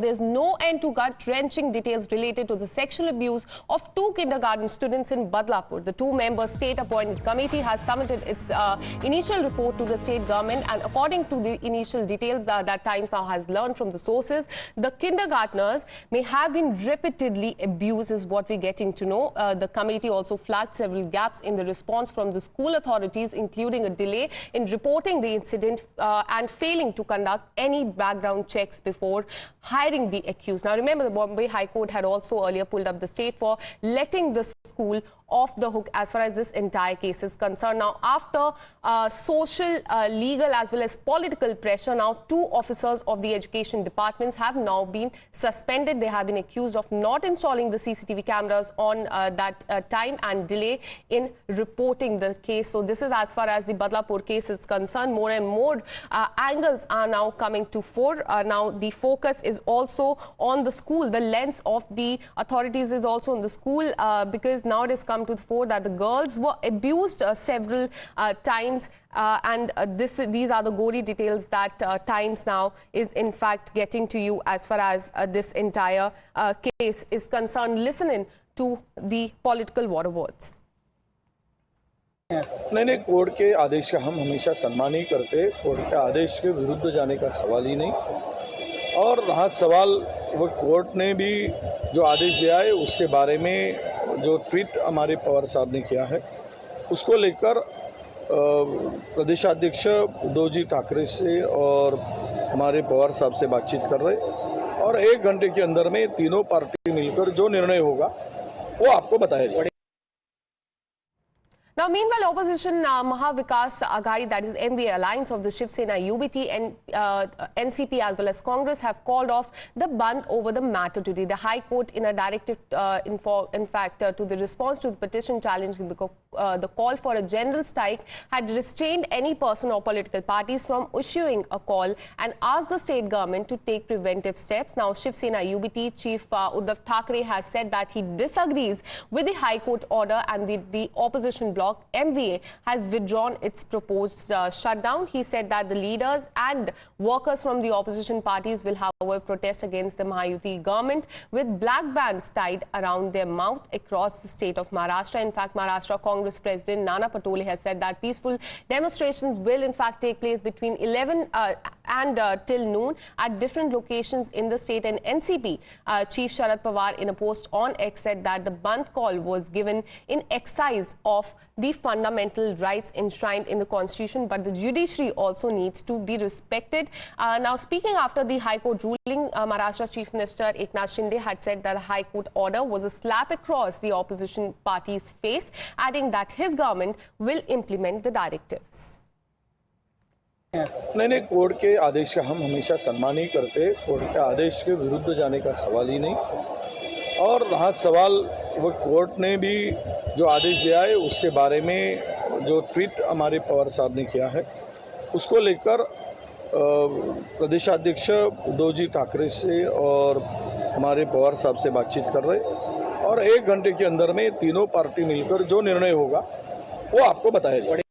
There's no end to gut-wrenching details related to the sexual abuse of two kindergarten students in Badlapur. The two-member state-appointed committee has submitted its initial report to the state government, and according to the initial details that Times Now has learned from the sources, the kindergartners may have been repeatedly abused, is what we're getting to know. The committee also flagged several gaps in the response from the school authorities, including a delay in reporting the incident and failing to conduct any background checks before hiring the accused. Now, remember, the Bombay High Court had also earlier pulled up the state for letting the school off the hook as far as this entire case is concerned. Now, after social, legal as well as political pressure, now two officers of the education departments have now been suspended. They have been accused of not installing the CCTV cameras on that time and delay in reporting the case. So this is as far as the Badlapur case is concerned. More and more angles are now coming to fore. Now the focus is also on the school. The lens of the authorities is also on the school because now it has come to the fore that the girls were abused several times, and these are the gory details that Times Now is in fact getting to you as far as this entire case is concerned. Listen in to the political war words. नहीं, court के आदेश का हम हमेशा सम्मान ही करते। Court के आदेश के विरुद्ध जाने का सवाल ही नहीं। और रहा सवाल, वो कोर्ट ने भी जो आदेश दिया है उसके बारे में जो ट्वीट हमारे पवार साहब ने किया है उसको लेकर प्रदेशाध्यक्ष उद्धव जी ठाकरे से और हमारे पवार साहब से बातचीत कर रहे, और 1 घंटे के अंदर में तीनों पार्टी मिलकर जो निर्णय होगा वो आपको बताया जाएगा। Now, meanwhile, opposition Mahavikas Aghadi, that is MVA alliance of the Shiv Sena, UBT and NCP as well as Congress have called off the Bandh over the matter today. The High Court, in a directive, in fact, to the response to the petition challenging the call for a general strike, had restrained any person or political parties from issuing a call and asked the state government to take preventive steps. Now, Shiv Sena UBT Chief Uddhav Thackeray has said that he disagrees with the High Court order, and the opposition bloc MVA has withdrawn its proposed shutdown. He said that the leaders and workers from the opposition parties will, however, protest against the Mahayuti government with black bands tied around their mouth across the state of Maharashtra. In fact, Maharashtra Congress President Nana Patole has said that peaceful demonstrations will, in fact, take place between 11 and till noon at different locations in the state. And NCP Chief Sharad Pawar, in a post on X, said that the Bandh call was given in exercise of the fundamental rights enshrined in the Constitution, but the judiciary also needs to be respected. Now, speaking after the High Court ruling, Maharashtra's Chief Minister Eknath Shinde had said that the High Court order was a slap across the opposition party's face, adding that his government will implement the directives. नहीं, court के आदेश का हम हमेशा सम्मान ही करते। Court के आदेश के विरुद्ध जाने का सवाल ही नहीं। और रहा सवाल, वो कोर्ट ने भी जो आदेश दिया है उसके बारे में जो ट्वीट हमारे पवार साहब ने किया है उसको लेकर प्रदेशाध्यक्ष उद्धव जी ठाकरे से और हमारे पवार साहब से बातचीत कर रहे, और 1 घंटे के अंदर में तीनों पार्टी मिलकर जो निर्णय होगा वो आपको बताया जाएगा।